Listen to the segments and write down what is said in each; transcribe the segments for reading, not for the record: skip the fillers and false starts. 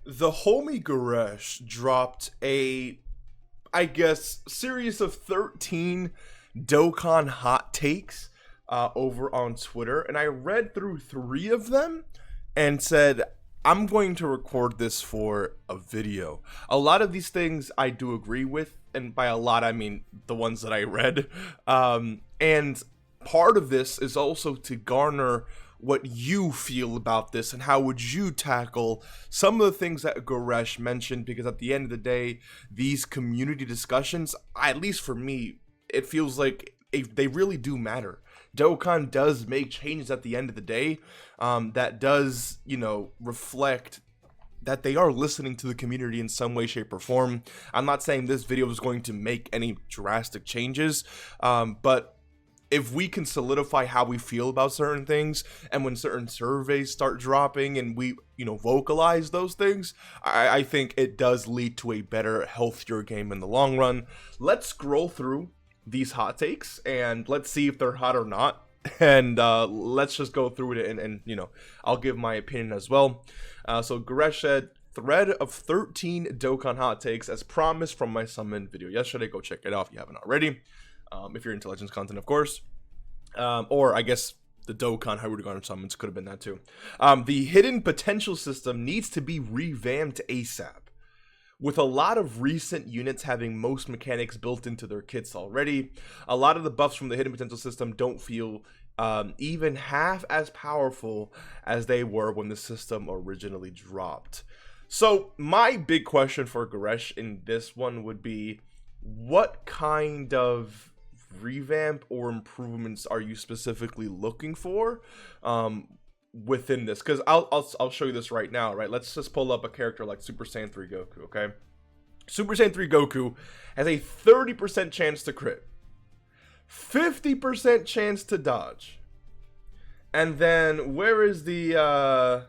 The homie Goresh dropped I guess, series of 13 Dokkan hot takes over on Twitter, and I read through three of them and said, I'm going to record this for a video. A lot of these things I do agree with, and by a lot I mean the ones that I read. And part of this is also to garner what you feel about this and how would you tackle some of the things that Goresh mentioned, because at the end of the day, these community discussions, at least for me, it feels like they really do matter. Dokkan does make changes at the end of the day that does, reflect that they are listening to the community in some way, shape, or form. I'm not saying this video is going to make any drastic changes, but if we can solidify how we feel about certain things, and when certain surveys start dropping and we, vocalize those things, I think it does lead to a better, healthier game in the long run. Let's scroll through these hot takes and let's see if they're hot or not. And let's just go through it and I'll give my opinion as well. So Goresh said, thread of 13 Dokkan hot takes as promised from my summon video yesterday. Go check it out if you haven't already. If you're into Legends content, of course. Or I guess the Dokkan Hybrid Garden summons could have been that too. The hidden potential system needs to be revamped ASAP. With a lot of recent units having most mechanics built into their kits already, a lot of the buffs from the hidden potential system don't feel even half as powerful as they were when the system originally dropped. So my big question for Goresh in this one would be, what kind of revamp or improvements are you specifically looking for within this? Because I'll show you this right now, right? Let's just pull up a character like Super Saiyan 3 Goku, okay? Super Saiyan 3 Goku has a 30% chance to crit, 50% chance to dodge, and then where is the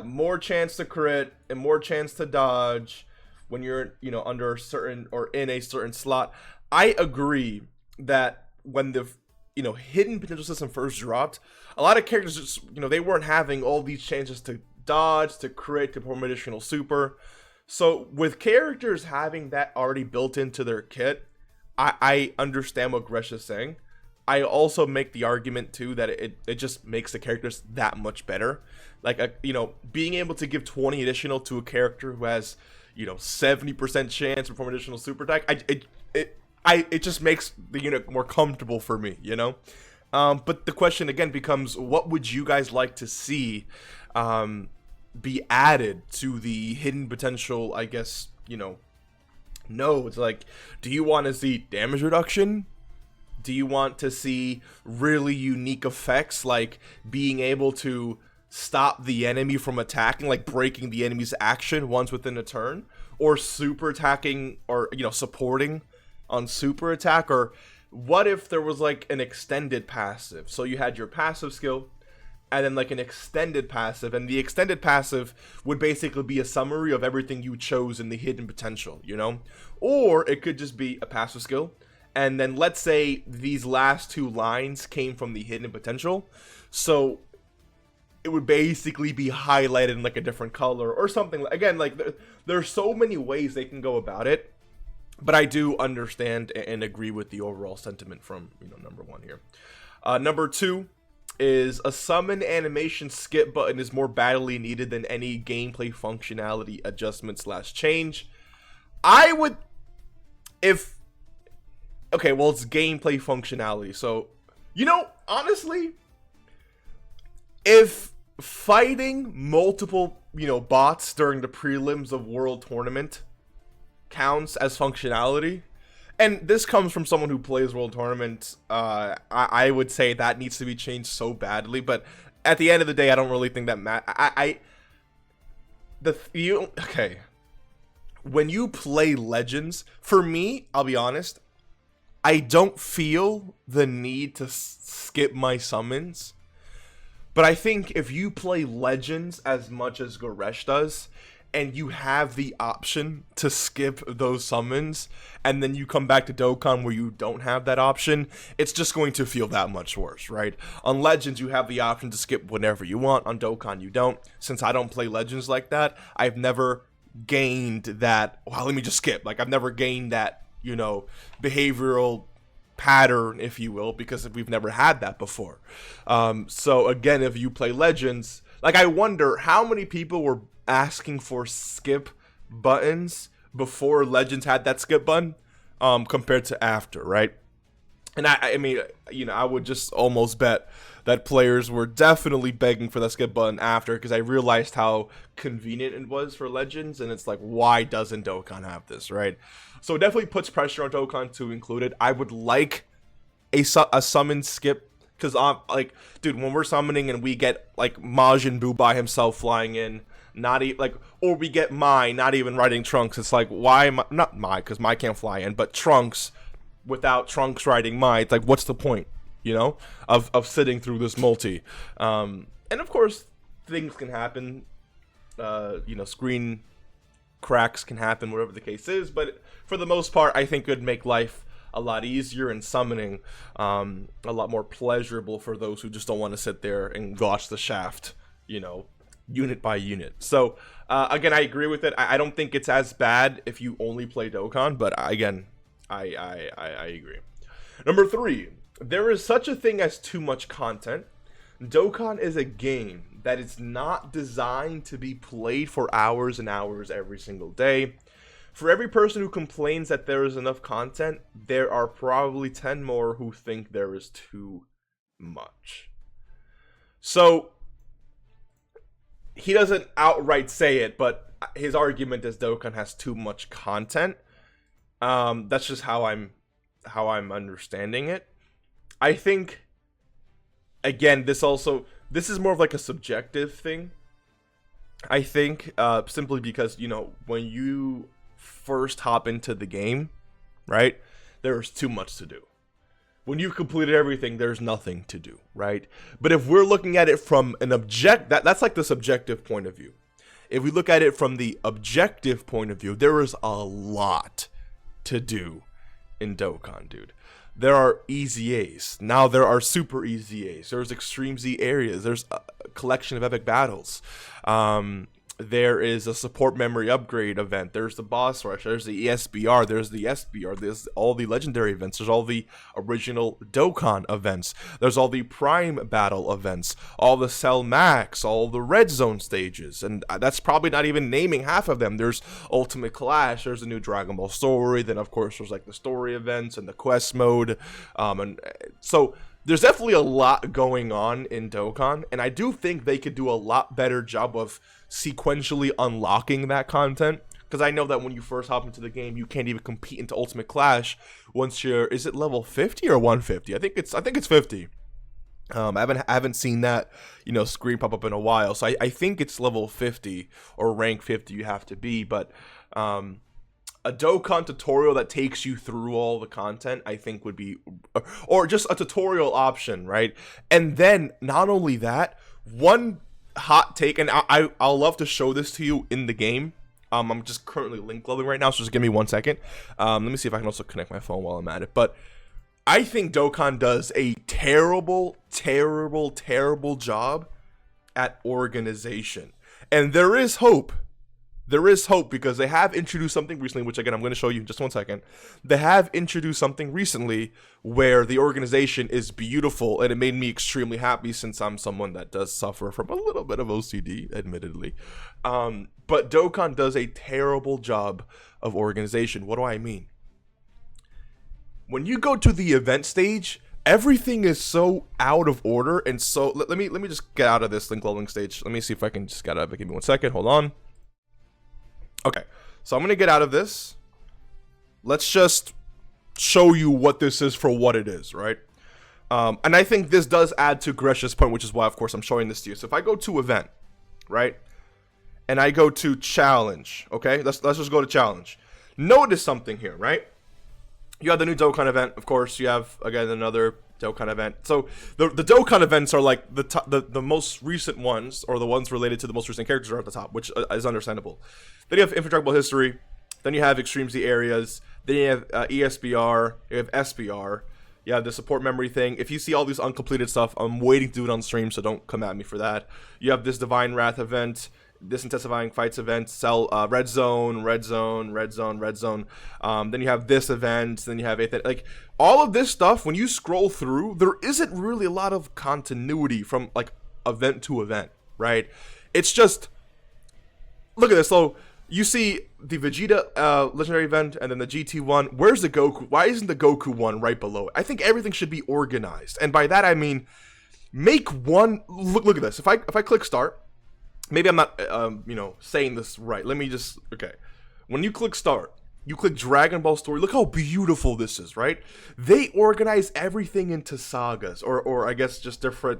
more chance to crit and more chance to dodge when you're under a certain or in a certain slot. I agree that when the hidden potential system first dropped, a lot of characters just they weren't having all these chances to dodge, to crit, to perform additional super. So with characters having that already built into their kit, I understand what Gresh is saying. I also make the argument too that it just makes the characters that much better. Like being able to give 20 additional to a character who has 70% chance to perform additional super attack, it just makes the unit more comfortable for me, But the question again becomes, what would you guys like to see be added to the hidden potential, I guess, nodes? Like, do you want to see damage reduction? Do you want to see really unique effects, like being able to stop the enemy from attacking, like breaking the enemy's action once within a turn? Or super attacking, or, supporting on super attack? Or what if there was like an extended passive? So you had your passive skill and then like an extended passive, and the extended passive would basically be a summary of everything you chose in the hidden potential, Or it could just be a passive skill, and then let's say these last two lines came from the hidden potential, so it would basically be highlighted in like a different color or something. Again, like there's so many ways they can go about it. But I do understand and agree with the overall sentiment from, number one here. Number two is a summon animation skip button is more badly needed than any gameplay functionality adjustment / change. I would, it's gameplay functionality. So, honestly, if fighting multiple, bots during the prelims of World Tournament counts as functionality, and this comes from someone who plays World Tournament, I would say that needs to be changed so badly. But at the end of the day, I don't really think that when you play Legends, for me, I'll be honest, I don't feel the need to skip my summons. But I think if you play Legends as much as Goresh does, and you have the option to skip those summons, and then you come back to Dokkan where you don't have that option, it's just going to feel that much worse, right? On Legends, you have the option to skip whenever you want. On Dokkan, you don't. Since I don't play Legends like that, I've never gained that, well, let me just skip. Like, I've never gained that, you know, behavioral pattern, if you will, because we've never had that before. So again, if you play Legends, like, I wonder how many people were asking for skip buttons before Legends had that skip button, compared to after, right? And I mean, you know, I would just almost bet that players were definitely begging for that skip button after, because I realized how convenient it was for Legends, and it's like, why doesn't Dokkan have this, right? So it definitely puts pressure on Dokkan to include it. I would like a summon skip, because I'm like, dude, when we're summoning and we get like Majin Buu by himself flying in, not even like, or we get Mai not even riding Trunks, it's like, why am I, not Mai, because Mai can't fly in, but Trunks without Trunks riding Mai, it's like, what's the point, you know, of sitting through this multi? And of course, things can happen, you know, screen cracks can happen, whatever the case is, but for the most part, I think it would make life a lot easier, and summoning a lot more pleasurable for those who just don't want to sit there and watch the shaft, you know, unit by unit. So again, I agree with it. I don't think it's as bad if you only play Dokkan, but again, I agree. Number 3, there is such a thing as too much content. Dokkan is a game that is not designed to be played for hours and hours every single day. For every person who complains that there is enough content, there are probably 10 more who think there is too much. So he doesn't outright say it, but his argument is Dokkan has too much content. That's just how I'm understanding it. I think, again, this is more of like a subjective thing. I think simply because, you know, when you first hop into the game, right, there's too much to do. When you've completed everything, there's nothing to do, right? But if we're looking at it from an that's like the subjective point of view. If we look at it from the objective point of view, there is a lot to do in Dokkan, dude. There are easy A's. Now there are super easy A's. There's extreme Z areas. There's a collection of epic battles. There is a support memory upgrade event. There's the boss rush. There's the ESBR. There's the SBR. There's all the legendary events. There's all the original Dokkan events. There's all the Prime battle events. All the Cell Max. All the Red Zone stages. And that's probably not even naming half of them. There's Ultimate Clash. There's the new Dragon Ball story. Then, of course, there's like the story events and the quest mode. And so there's definitely a lot going on in Dokkan, and I do think they could do a lot better job of sequentially unlocking that content, because I know that when you first hop into the game, you can't even compete into Ultimate Clash once you're, is it level 50 or 150? I think it's 50. I haven't seen that, you know, screen pop up in a while, so I think it's level 50 or rank 50 you have to be, but a Dokkan tutorial that takes you through all the content, I think would be, or just a tutorial option, right? And then, not only that, one hot take, and I'll love to show this to you in the game. I'm just currently link leveling right now, so just give me 1 second. Let me see if I can also connect my phone while I'm at it. But I think Dokkan does a terrible, terrible, terrible job at organization. And there is hope. There is hope, because they have introduced something recently, which again, I'm going to show you in just 1 second. They have introduced something recently where the organization is beautiful, and it made me extremely happy, since I'm someone that does suffer from a little bit of OCD, admittedly. But Dokkan does a terrible job of organization. What do I mean? When you go to the event stage, everything is so out of order, and so let me just get out of this link leveling stage. Let me see if I can just get out of it. Give me 1 second. Hold on. Okay, so I'm going to get out of this. Let's just show you what this is for what it is, right? And I think this does add to Gresh's point, which is why, of course, I'm showing this to you. So if I go to event, right, and I go to challenge, okay? Let's just go to challenge. Notice something here, right? You have the new Dokkan event, of course. You have, again, another Dokkan event. So the Dokkan events are like the most recent ones, or the ones related to the most recent characters are at the top, which is understandable. Then you have Infinite History. Then you have Extreme Z areas. Then you have ESBR. You have SBR. You have the support memory thing. If you see all these uncompleted stuff, I'm waiting to do it on stream, so don't come at me for that. You have this Divine Wrath event, this Intensifying Fights event, Red Zone, Red Zone, Red Zone, Red Zone. Then you have this event. Then you have like all of this stuff. When you scroll through, there isn't really a lot of continuity from like event to event, right? It's just, look at this. So you see the Vegeta legendary event and then the GT one. Where's the Goku? Why isn't the Goku one right below it? I think everything should be organized, and by that I mean make one. Look at this. If I click start, maybe I'm not saying this right. Let me just, okay. When you click start, you click Dragon Ball Story. Look how beautiful this is, right? They organize everything into sagas, or I guess just different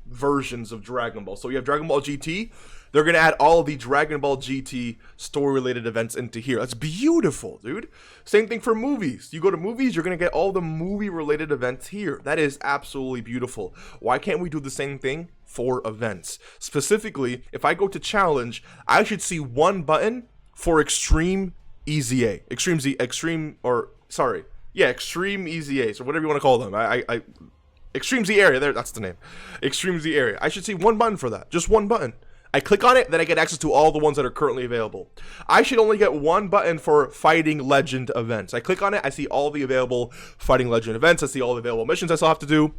versions of Dragon Ball. So you have Dragon Ball GT. They're going to add all of the Dragon Ball GT story-related events into here. That's beautiful, dude. Same thing for movies. You go to movies, you're going to get all the movie-related events here. That is absolutely beautiful. Why can't we do the same thing for events? Specifically, if I go to challenge, I should see one button for Extreme EZA. Extreme EZAs, or whatever you want to call them. Extreme Z area, that's the name. Extreme Z area. I should see one button for that. Just one button. I click on it, then I get access to all the ones that are currently available. I should only get one button for Fighting Legend events. I click on it, I see all the available Fighting Legend events, I see all the available missions I still have to do,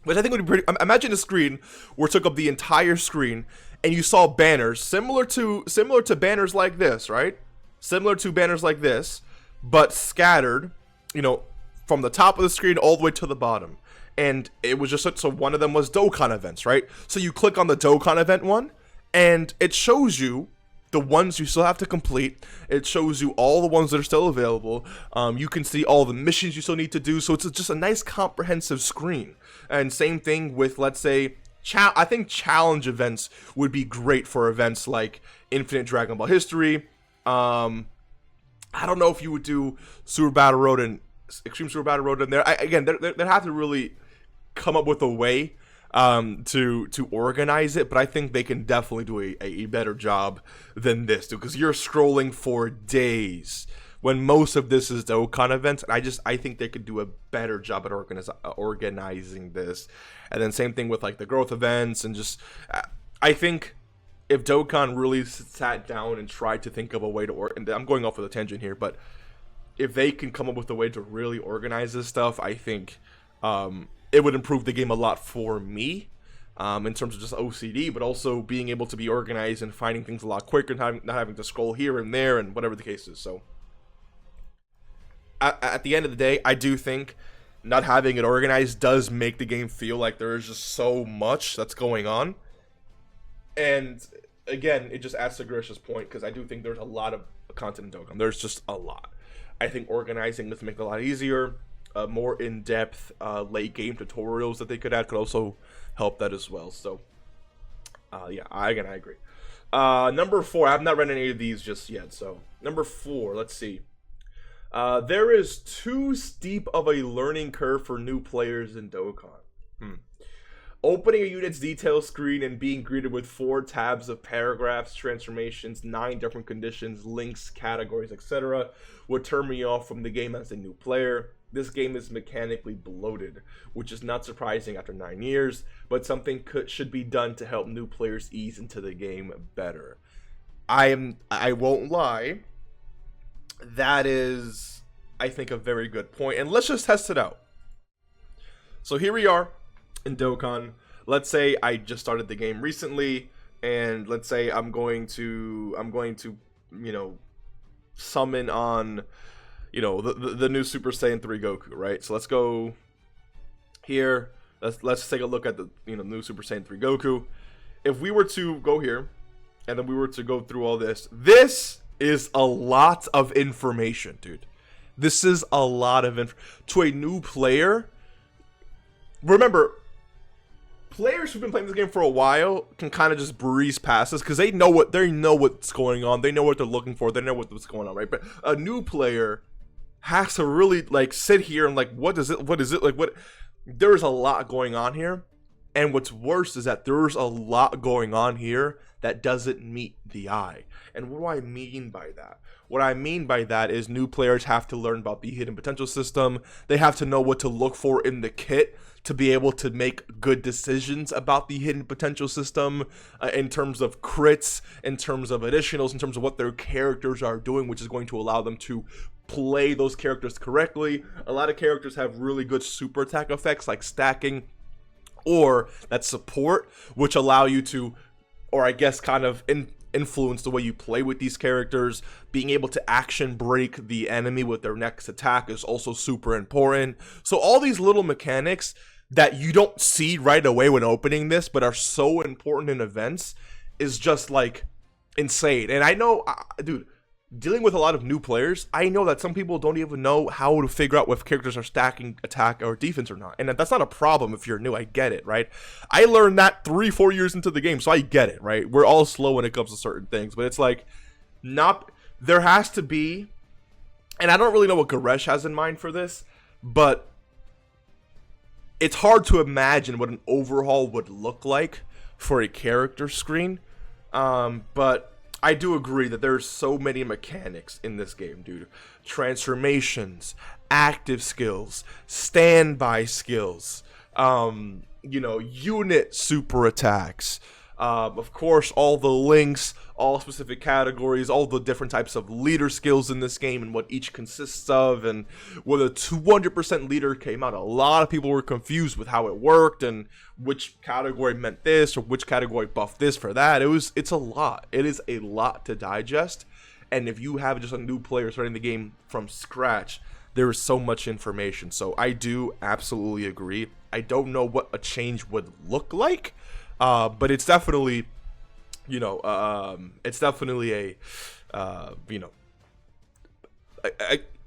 which I think would be pretty. Imagine a screen where it took up the entire screen, and you saw banners similar to banners like this, right? Similar to banners like this, but scattered, from the top of the screen all the way to the bottom. And it was just so one of them was Dokkan events, right? So you click on the Dokkan event one, and it shows you the ones you still have to complete. It shows you all the ones that are still available. You can see all the missions you still need to do. So it's just a nice comprehensive screen. And same thing with, let's say, I think challenge events would be great for events like Infinite Dragon Ball History. I don't know if you would do Super Battle Road and Extreme Super Battle Road in there. They'd have to really come up with a way to organize it, but I think they can definitely do a better job than this, dude, because you're scrolling for days when most of this is Dokkan events, and I think they could do a better job at organizing this. And then same thing with like the growth events, and just I think if Dokkan really sat down and tried to think of a way to and I'm going off with a tangent here, but if they can come up with a way to really organize this stuff, I think it would improve the game a lot for me, in terms of just OCD, but also being able to be organized and finding things a lot quicker, and not having to scroll here and there and whatever the case is. So at the end of the day, I do think not having it organized does make the game feel like there is just so much that's going on. And again, it just adds to Grish's point, because I do think there's a lot of content in Dokkan. There's just a lot. I think organizing this make it a lot easier. More in-depth late game tutorials that they could add could also help that as well. So yeah, I agree. Number 4, I've not read any of these just yet. So number 4, let's see. There is too steep of a learning curve for new players in Dokkan. Opening a unit's detail screen and being greeted with 4 tabs of paragraphs, transformations, 9 different conditions, links, categories, etc. would turn me off from the game as a new player. This game is mechanically bloated, which is not surprising after 9 years, but something should be done to help new players ease into the game better. I won't lie, that is, I think, a very good point, and let's just test it out. So here we are in Dokkan. Let's say I just started the game recently, and let's say I'm going to summon on the new Super Saiyan 3 Goku, right? So let's go here. Let's take a look at the new Super Saiyan 3 Goku. If we were to go here and then we were to go through all this is a lot of information, dude. This is a lot of to a new player. Remember, players who've been playing this game for a while can kind of just breeze past this because they know what's going on. They know what they're looking for. They know what's going on, right? But a new player has to really like sit here and like, what is it? Like, what? there's a lot going on here. And what's worse is that there's a lot going on here that doesn't meet the eye. And what do I mean by that? What I mean by that is new players have to learn about the hidden potential system. They have to know what to look for in the kit to be able to make good decisions about the hidden potential system, in terms of crits, in terms of additionals, in terms of what their characters are doing, which is going to allow them to play those characters correctly. A lot of characters have really good super attack effects like stacking, or that support, which allow you to, or I guess kind of influence the way you play with these characters. Being able to action break the enemy with their next attack is also super important. So all these little mechanics that you don't see right away when opening this, but are so important in events, is just like insane. And I know, dude, dealing with a lot of new players, I know that some people don't even know how to figure out if characters are stacking attack or defense or not. And that's not a problem if you're new. I get it, right? I learned that 3-4 years into the game, so I get it, right? We're all slow when it comes to certain things, but it's like, there has to be, and I don't really know what Goresh has in mind for this, but it's hard to imagine what an overhaul would look like for a character screen. But I do agree that there's so many mechanics in this game, dude. Transformations, active skills, standby skills, unit super attacks, of course, all the links, all specific categories, all the different types of leader skills in this game and what each consists of. And when the 200% leader came out, a lot of people were confused with how it worked and which category meant this or which category buffed this for that. It's a lot. It is a lot to digest. And if you have just a new player starting the game from scratch, there is so much information. So I do absolutely agree. I don't know what a change would look like, but it's definitely, it's definitely a,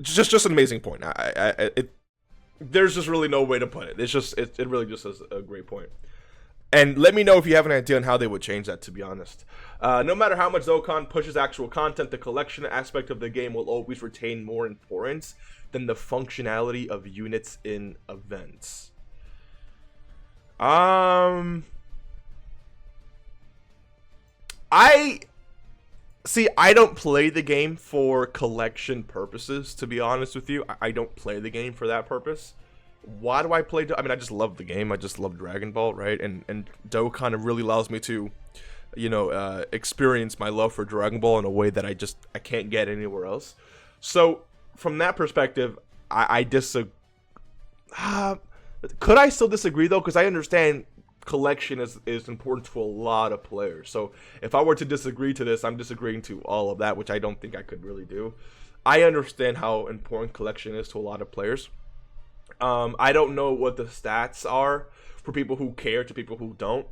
just an amazing point. There's just really no way to put it. It really just is a great point. And let me know if you have an idea on how they would change that, to be honest. No matter how much Dokkan pushes actual content, the collection aspect of the game will always retain more importance than the functionality of units in events. I don't play the game for collection purposes, to be honest with you. I don't play the game for that purpose. Why do I play? I mean, I just love the game. I just love Dragon Ball, right? And Dokkan really allows me to, experience my love for Dragon Ball in a way that I can't get anywhere else. So from that perspective, I disagree. Could I still disagree though? Because I understand collection is important to a lot of players. So if I were to disagree to this, I'm disagreeing to all of that, which I don't think I could really do. I understand how important collection is to a lot of players. I don't know what the stats are for people who care to people who don't.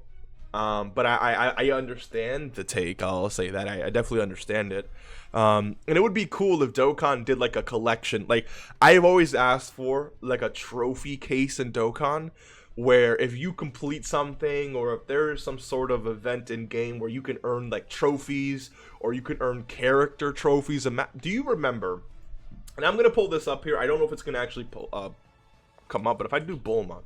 But I understand the take. I'll say that I definitely understand it. And it would be cool if Dokkan did like a collection. Like I've always asked for like a trophy case in Dokkan, where if you complete something or if there is some sort of event in game where you can earn like trophies or you can earn character trophies. Do you remember? And I'm gonna pull this up here. I don't know if it's gonna actually come up, but if I do Bulma,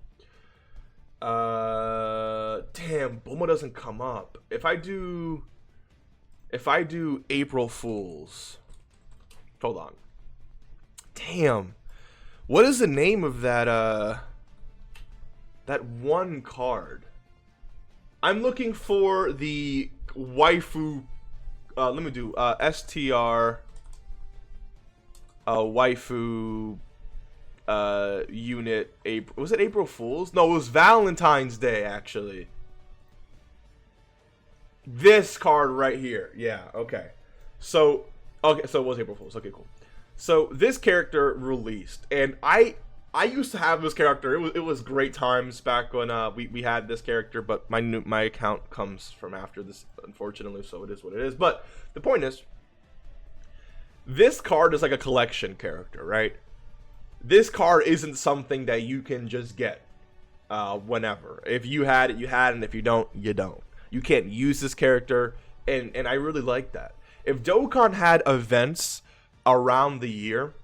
damn, Bulma doesn't come up. If I do April Fools, hold on. Damn, what is the name of that that one card? I'm looking for the waifu. Let me do STR waifu unit. April, was it April Fools? No, it was Valentine's Day actually. This card right here. Yeah, okay. So it was April Fools. Okay, cool. So this character released, and I used to have this character. It was great times back when we had this character, but my account comes from after this, unfortunately, so it is what it is. But the point is, this card is like a collection character, right? This card isn't something that you can just get whenever. If you had it, you had it, and if you don't, you don't. You can't use this character, and I really like that. If Dokkan had events around the year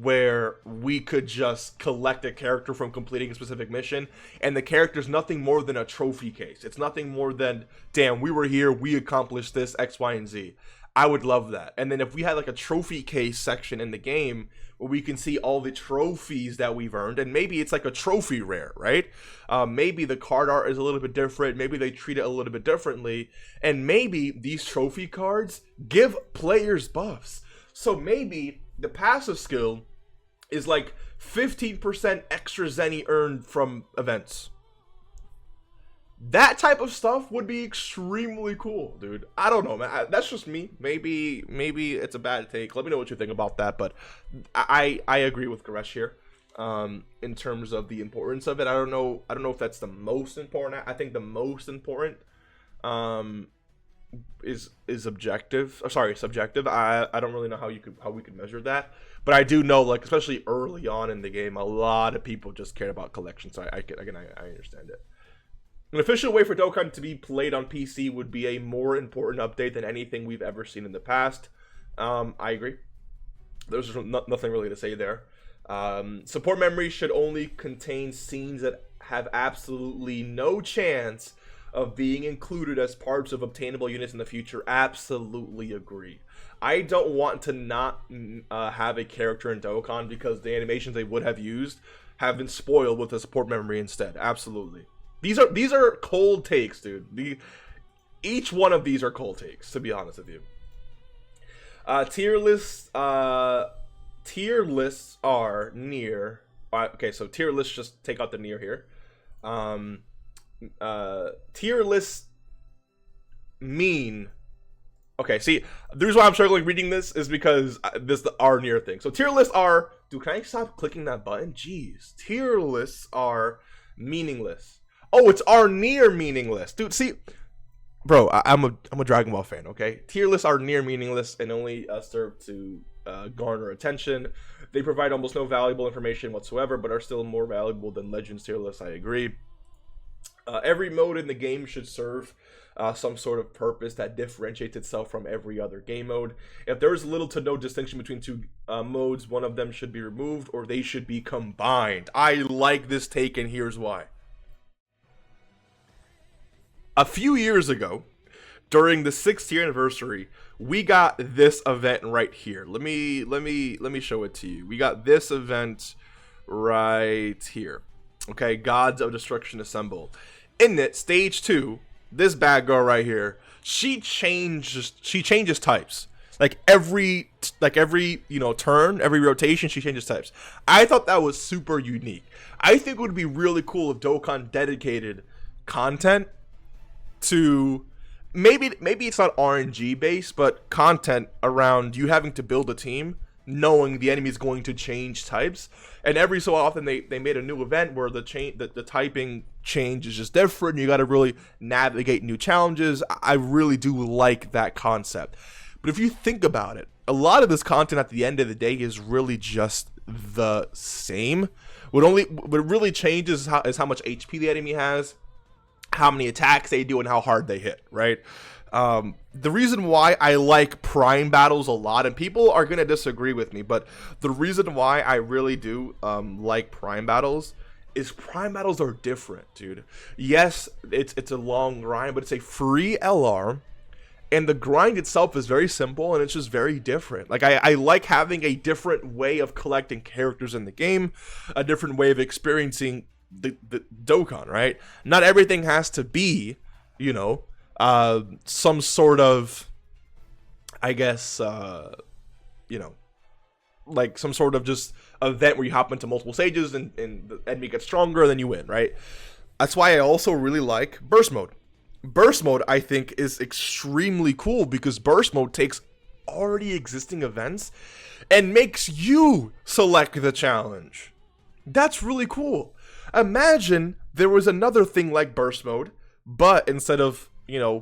where we could just collect a character from completing a specific mission, and the character's nothing more than a trophy case. It's nothing more than, damn, we were here, we accomplished this, X, Y, and Z. I would love that. And then if we had like a trophy case section in the game where we can see all the trophies that we've earned, and maybe it's like a trophy rare, right? Maybe the card art is a little bit different, maybe they treat it a little bit differently, and maybe these trophy cards give players buffs. So maybe the passive skill is like 15% extra zenny earned from events. That type of stuff would be extremely cool, dude. I don't know, man. That's just me. Maybe it's a bad take. Let me know what you think about that. But I agree with Goresh here, in terms of the importance of it. I don't know if that's the most important. I think the most important is objective. Sorry, subjective. I don't really know how we could measure that. But I do know, like, especially early on in the game, a lot of people just cared about collection. So I understand it. An official way for Dokkan to be played on PC would be a more important update than anything we've ever seen in the past. I agree. There's nothing really to say there. Support memory should only contain scenes that have absolutely no chance of being included as parts of obtainable units in the future. Absolutely agree. I don't want to not have a character in Dokkan because the animations they would have used have been spoiled with the support memory instead. Absolutely. These are cold takes, dude. Each one of these are cold takes, to be honest with you. Tier lists are near. Okay, so tier lists, just take out the near here. Tier lists mean. Okay, see, the reason why I'm struggling reading this is because this are near thing. So tier lists are. Dude, can I stop clicking that button? Jeez, tier lists are meaningless. Oh, it's our near meaningless. Dude, see, bro, I'm a Dragon Ball fan, okay? Tier lists are near meaningless and only serve to garner attention. They provide almost no valuable information whatsoever, but are still more valuable than Legends tier lists, I agree. Every mode in the game should serve some sort of purpose that differentiates itself from every other game mode. If there is little to no distinction between two modes, one of them should be removed or they should be combined. I like this take, and here's why. A few years ago, during the 6th year anniversary, we got this event right here. Let me show it to you. We got this event right here. Okay, Gods of Destruction Assemble. In it, stage 2, this bad girl right here, she changes types. Like every turn, every rotation, she changes types. I thought that was super unique. I think it would be really cool if Dokkan dedicated content to maybe it's not RNG based, but content around you having to build a team knowing the enemy is going to change types, and every so often they made a new event where the typing change is just different. You got to really navigate new challenges. I really do like that concept. But if you think about it, a lot of this content at the end of the day is really just the same. What really changes is how much HP the enemy has, how many attacks they do, and how hard they hit, right? The reason why I like prime battles a lot, and people are going to disagree with me, but the reason why I really do like prime battles is prime battles are different, dude. Yes, it's a long grind, but it's a free LR, and the grind itself is very simple, and it's just very different. Like, I like having a different way of collecting characters in the game, a different way of experiencing the Dokkan, right? Not everything has to be, some sort of, I guess, like some sort of just event where you hop into multiple stages and the enemy gets stronger and then you win, right? That's why I also really like burst mode. Burst mode, I think, is extremely cool because burst mode takes already existing events and makes you select the challenge. That's really cool. Imagine there was another thing like burst mode, but instead of,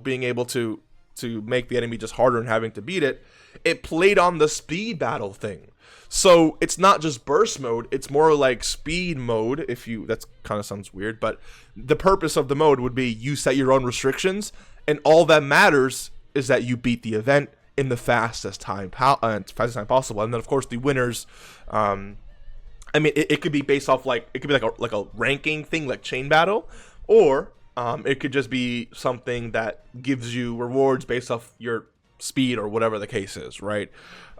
being able to make the enemy just harder and having to beat it, it played on the speed battle thing. So it's not just burst mode, it's more like speed mode. That kind of sounds weird, but the purpose of the mode would be you set your own restrictions, and all that matters is that you beat the event in the fastest time possible. And then of course the winners, I mean, it could be based off it could be like a ranking thing, like chain battle, or it could just be something that gives you rewards based off your speed or whatever the case is, right?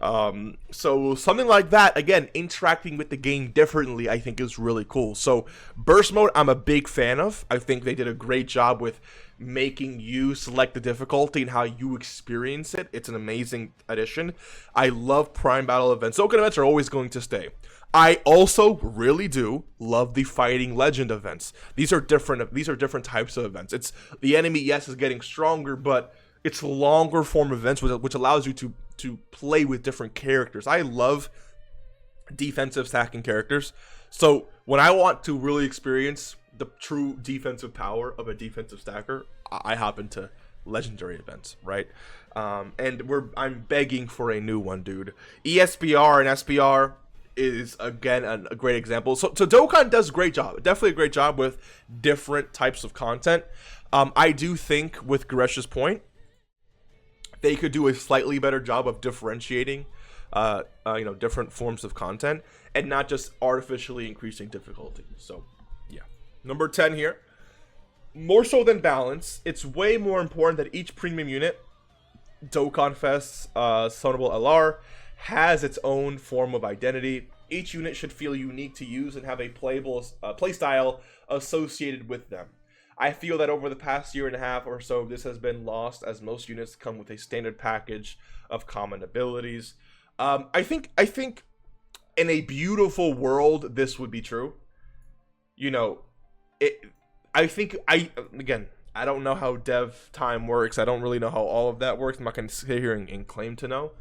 So something like that, again, interacting with the game differently, I think is really cool. So burst mode, I'm a big fan of. I think they did a great job with making you select the difficulty and how you experience it. It's an amazing addition. I love prime battle events. Dokkan events are always going to stay. I also really do love the fighting legend events. These are different types of events. It's the enemy, yes, is getting stronger, but it's longer form events, which allows you to play with different characters. I love defensive stacking characters. So when I want to really experience the true defensive power of a defensive stacker, I hop into legendary events, right? And I'm begging for a new one, dude. ESBR and SBR is again a great example. So Dokkan does a great job, definitely a great job with different types of content. I do think, with Gresh's point, they could do a slightly better job of differentiating different forms of content and not just artificially increasing difficulty. So yeah, number 10 here. More so than balance, it's way more important that each premium unit, Dokkan Fest's Sonable LR, has its own form of identity. Each unit should feel unique to use and have a playable playstyle associated with them. I feel that over the past year and a half or so, this has been lost, as most units come with a standard package of common abilities. I think in a beautiful world, this would be true. You know, I don't know how dev time works. I don't really know how all of that works. I'm not going to sit here and claim to know.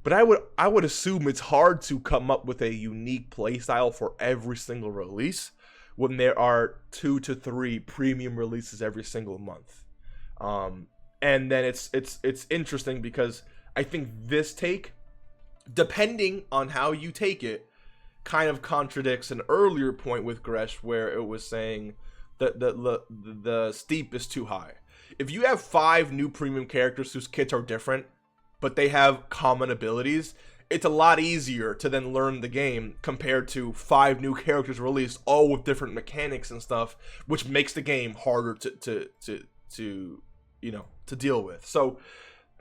But I would assume it's hard to come up with a unique playstyle for every single release when there are 2 to 3 premium releases every single month. And then it's interesting because I think this take, depending on how you take it, kind of contradicts an earlier point with Gresh where it was saying that the steep is too high. If you have 5 new premium characters whose kits are different, but they have common abilities, it's a lot easier to then learn the game compared to 5 new characters released, all with different mechanics and stuff, which makes the game harder to deal with. So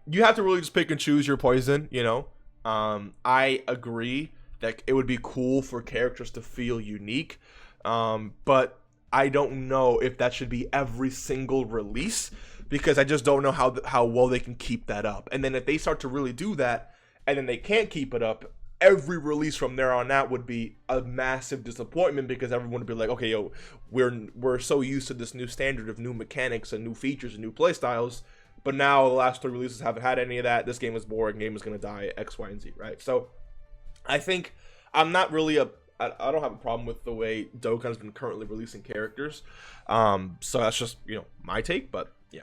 you have to really just pick and choose your poison, you know. I agree that it would be cool for characters to feel unique, but I don't know if that should be every single release, because I just don't know how well they can keep that up. And then if they start to really do that, and then they can't keep it up, every release from there on out would be a massive disappointment, because everyone would be like, okay, yo, we're so used to this new standard of new mechanics and new features and new playstyles, but now the last 3 releases haven't had any of that. This game is boring. Game is gonna die. X, Y, and Z. Right? So I think I'm not really I don't have a problem with the way Dokkan's been currently releasing characters. So that's just, my take, but yeah.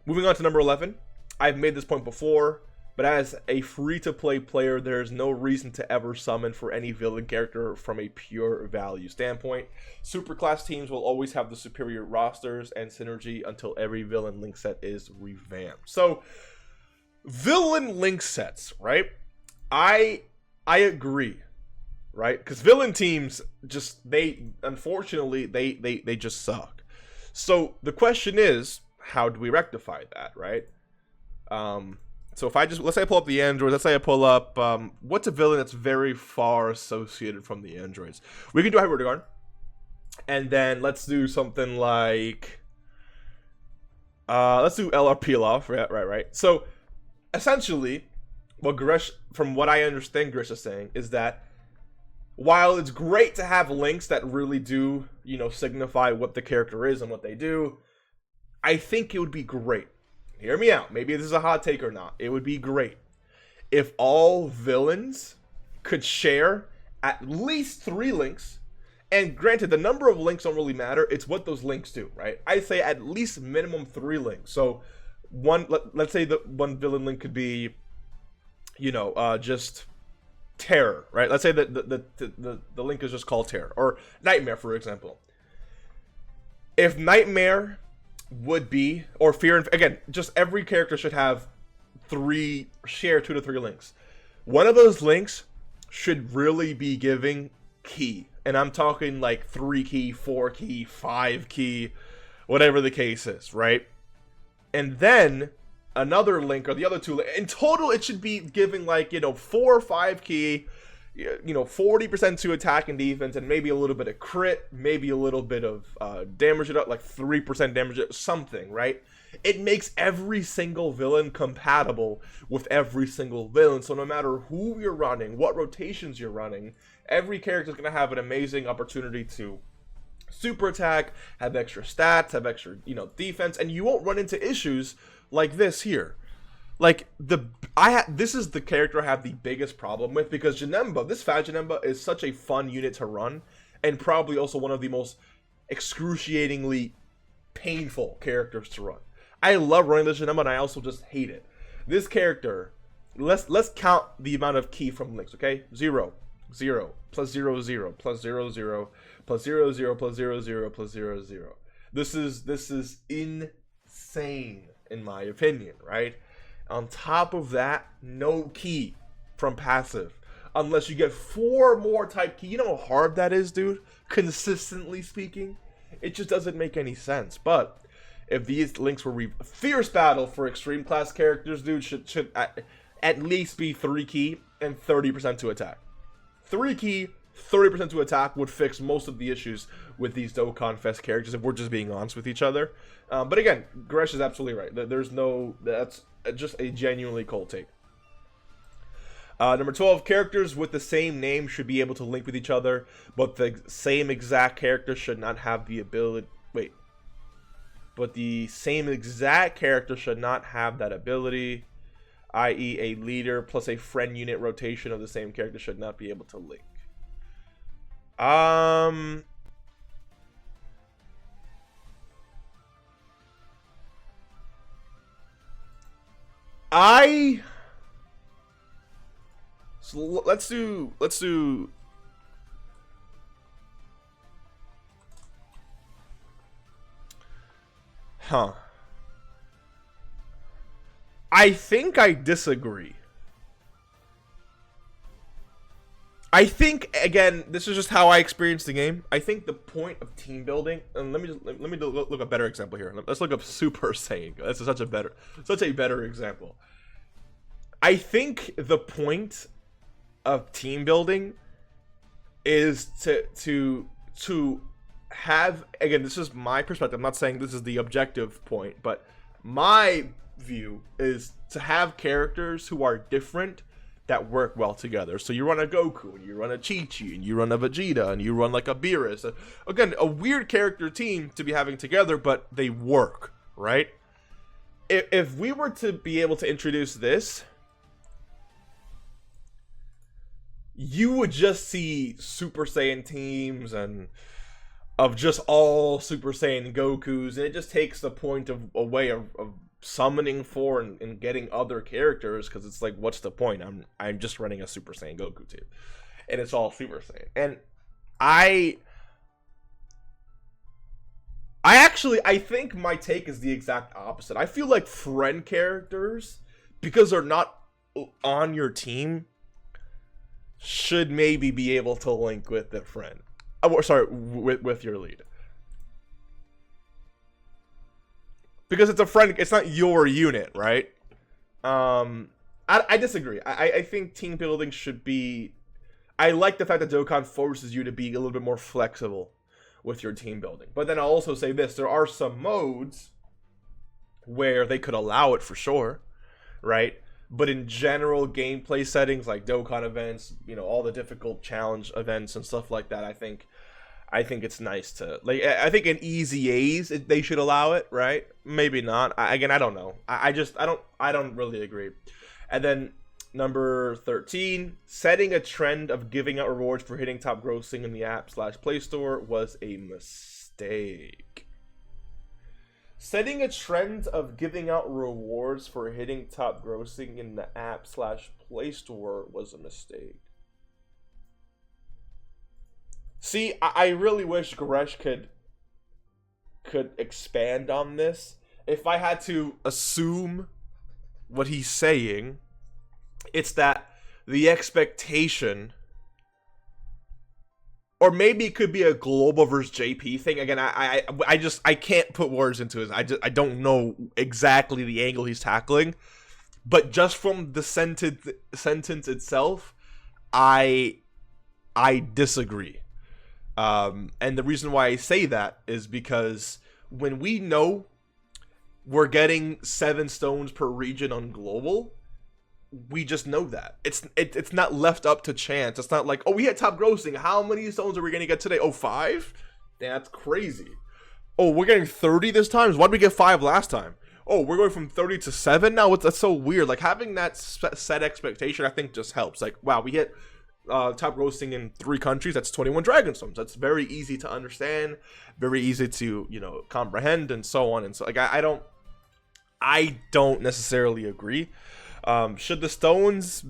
Moving on to number 11. I've made this point before, but as a free-to-play player, there's no reason to ever summon for any villain character from a pure value standpoint. Superclass teams will always have the superior rosters and synergy until every villain link set is revamped. So, villain link sets, right? I agree. Right, because villain teams unfortunately they just suck. So the question is, how do we rectify that, right? So if let's say I pull up the androids, let's say I pull up what's a villain that's very far associated from the androids? We can do Hyperguard, and then let's do something like let's do LR Peel Off, right. So essentially, what Gresh, from what I understand, Gresh is saying is that while it's great to have links that really do, signify what the character is and what they do, I think it would be great. Hear me out. Maybe this is a hot take or not. It would be great if all villains could share at least 3 links. And granted, the number of links don't really matter. It's what those links do, right? I say at least minimum 3 links. So let's say that one villain link could be, just terror, right? Let's say that the link is just called terror, or nightmare, for example. If nightmare would be, or fear, and again, just every character should have share 2 to 3 links. One of those links should really be giving key. And I'm talking like 3 key, 4 key, 5 key, whatever the case is, right? And then another link, or the other 2, in total it should be giving like, 4 or 5 key, 40% to attack and defense, and maybe a little bit of crit, maybe a little bit of damage it up, like 3% damage it, something, right? It makes every single villain compatible with every single villain, so no matter who you're running, what rotations you're running, every character is going to have an amazing opportunity to super attack, have extra stats, have extra, defense, and you won't run into issues like this here. Like, this is the character I have the biggest problem with, because Janemba, this fat Janemba, is such a fun unit to run, and probably also one of the most excruciatingly painful characters to run. I love running this Janemba, and I also just hate it. This character, let's count the amount of key from links, okay? 0, 0, plus 0, 0, plus 0, 0, plus 0, 0, plus 0, 0, plus 0, 0. This is insane, in my opinion, right? On top of that, no key from passive. Unless you get 4 more type key. You know how hard that is, dude? Consistently speaking. It just doesn't make any sense. But if these links were fierce battle for extreme class characters, dude, should at least be 3 key and 30% to attack. 3 key, 30% to attack would fix most of the issues with these Dokkan Fest characters, if we're just being honest with each other. But again, Gresh is absolutely right. That's just a genuinely cold take. Number 12, characters with the same name should be able to link with each other, but the same exact character should not have the ability. But the same exact character should not have that ability, i.e. a leader plus a friend unit rotation of the same character should not be able to link. So let's do I think I disagree. I think, again, this is just how I experienced the game. I think the point of team building, and let me look a better example here. Let's look up Super Saiyan. This is such a better example. I think the point of team building is to have, again, this is my perspective. I'm not saying this is the objective point, but my view is to have characters who are different that work well together. So you run a Goku, and you run a Chi-Chi, and you run a Vegeta, and you run like a Beerus. Again, a weird character team to be having together, but they work, right? If we were to be able to introduce this, you would just see Super Saiyan teams and of just all Super Saiyan Gokus, and it just takes the point away of summoning for and getting other characters, because it's like, what's the point? I'm just running a Super Saiyan Goku team, and it's all Super Saiyan. And I think my take is the exact opposite. I feel like friend characters, because they're not on your team, should maybe be able to link with their friend. Sorry, with your lead. Because it's a friend, it's not your unit, right? I disagree. I think team building should be... I like the fact that Dokkan forces you to be a little bit more flexible with your team building. But then I'll also say this, there are some modes where they could allow it for sure, right? But in general gameplay settings like Dokkan events, all the difficult challenge events and stuff like that, I think it's nice to, like, I think in easy A's they should allow it, right? Maybe not. I don't know. I don't really agree. And then number 13, setting a trend of giving out rewards for hitting top grossing in the app/Play Store was a mistake. Setting a trend of giving out rewards for hitting top grossing in the app/Play Store was a mistake. See, I really wish Gresh could expand on this. If I had to assume what he's saying, it's that the expectation, or maybe it could be a global versus JP thing. Again, I can't put words into it. I don't know exactly the angle he's tackling, but just from the sentence itself, I disagree. And the reason why I say that is because when we know we're getting 7 stones per region on global, we just know that. It's not left up to chance. It's not like, oh, we hit top grossing. How many stones are we going to get today? Oh, 5? That's crazy. Oh, we're getting 30 this time? Why did we get 5 last time? Oh, we're going from 30 to 7 now? That's so weird. Like, having that set expectation, I think, just helps. Like, wow, we hit top grossing in 3 countries. That's 21 dragon stones. That's very easy to understand, very easy to, you know, comprehend, and so on. And so, like, I don't necessarily agree. Should the stones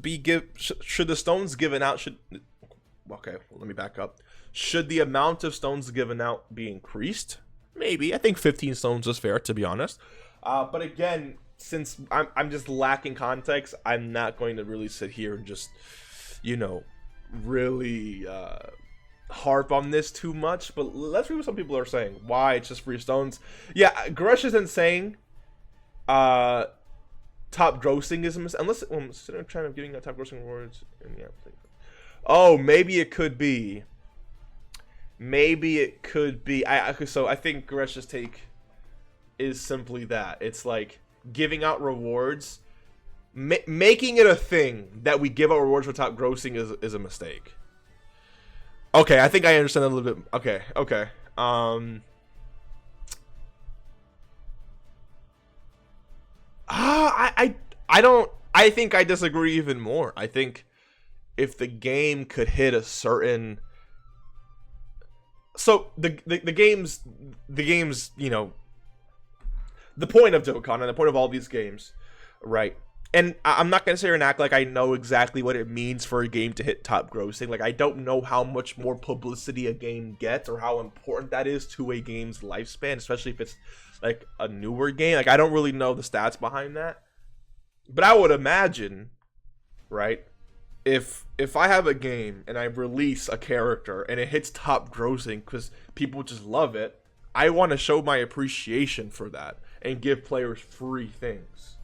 given out, okay, let me back up. Should the amount of stones given out be increased? Maybe. I think 15 stones is fair, to be honest. But again, since I'm just lacking context, I'm not going to really sit here and just, you know, really harp on this too much. But let's read what some people are saying. Why it's just free stones? Yeah, Gresh isn't saying top grossing is a mistake, unless instead of trying to giving out top grossing rewards. And yeah, oh, maybe it could be. Maybe it could be. So I think Gresh's take is simply that it's like giving out rewards, making it a thing that we give out rewards for top grossing is a mistake. Okay, I think I understand that a little bit. Okay. I think I disagree even more. I think if the game could hit a certain, so the games, you know, the point of Dokkan and the point of all these games, right? And I'm not gonna sit here and act like I know exactly what it means for a game to hit top grossing. Like, I don't know how much more publicity a game gets or how important that is to a game's lifespan, especially if it's like a newer game. Like, I don't really know the stats behind that. But I would imagine, right, if I have a game and I release a character and it hits top grossing because people just love it, I want to show my appreciation for that and give players free things.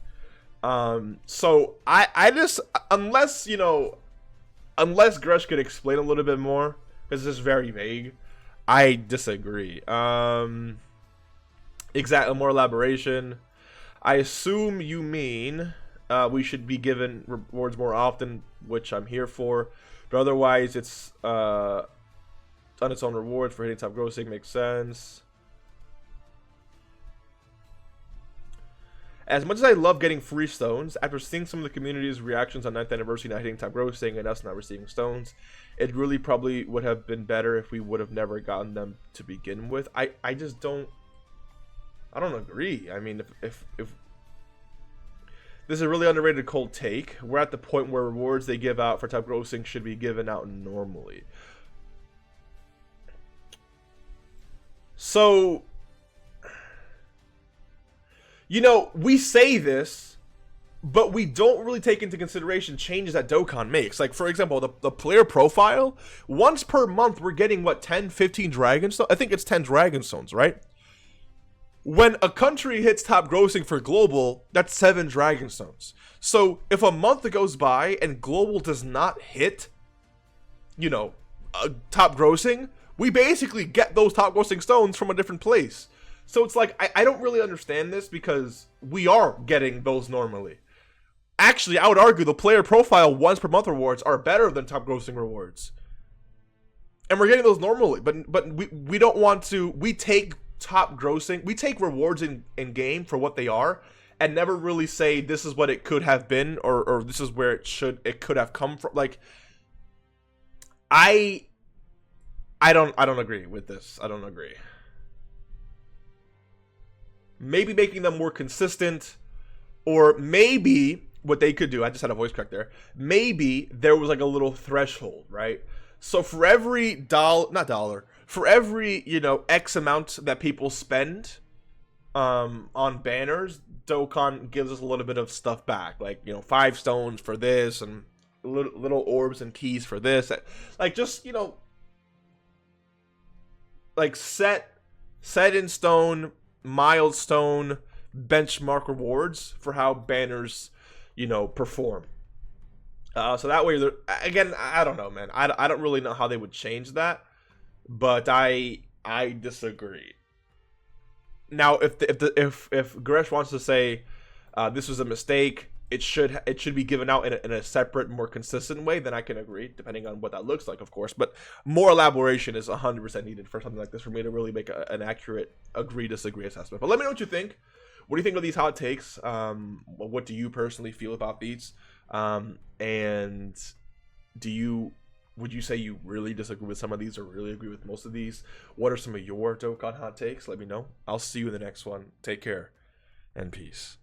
So I just, unless Gresh could explain a little bit more, because this is very vague, I disagree. Exactly, more elaboration. I assume you mean we should be given rewards more often, which I'm here for, but otherwise it's on its own rewards for hitting top grossing. Makes sense. As much as I love getting free stones, after seeing some of the community's reactions on 9th anniversary not hitting top grossing and us not receiving stones, it really probably would have been better if we would have never gotten them to begin with. I just don't, I don't agree. I mean, if this is a really underrated cold take, we're at the point where rewards they give out for top grossing should be given out normally. So, you know, we say this, but we don't really take into consideration changes that Dokkan makes. Like, for example, the player profile, once per month, we're getting, what, 10, 15 dragon stones? I think it's 10 dragon stones, right? When a country hits top grossing for global, that's 7 dragon stones. So, if a month goes by and global does not hit, you know, top grossing, we basically get those top grossing stones from a different place. So it's like, I don't really understand this because we are getting those normally. Actually, I would argue the player profile once per month rewards are better than top grossing rewards. And we're getting those normally, but we don't want to, we take top grossing, we take rewards in game for what they are and never really say this is what it could have been or this is where it could have come from. Like, I don't agree with this. I don't agree. Maybe making them more consistent, or maybe what they could do, I just had a voice crack there, maybe there was like a little threshold, right? So for every for every, you know, X amount that people spend on banners, Dokkan gives us a little bit of stuff back, like, you know, 5 stones for this and little orbs and keys for this, like, just, you know, like set in stone, milestone, benchmark rewards for how banners, you know, perform. So that way, again, I don't know, man. I don't really know how they would change that, but I disagree. Now, if Gresh wants to say this was a mistake, it should be given out in a separate, more consistent way, then I can agree, depending on what that looks like, of course. But more elaboration is 100% needed for something like this for me to really make an accurate agree-disagree assessment. But let me know what you think. What do you think of these hot takes? What do you personally feel about these? And would you say you really disagree with some of these or really agree with most of these? What are some of your Dokkan hot takes? Let me know. I'll see you in the next one. Take care and peace.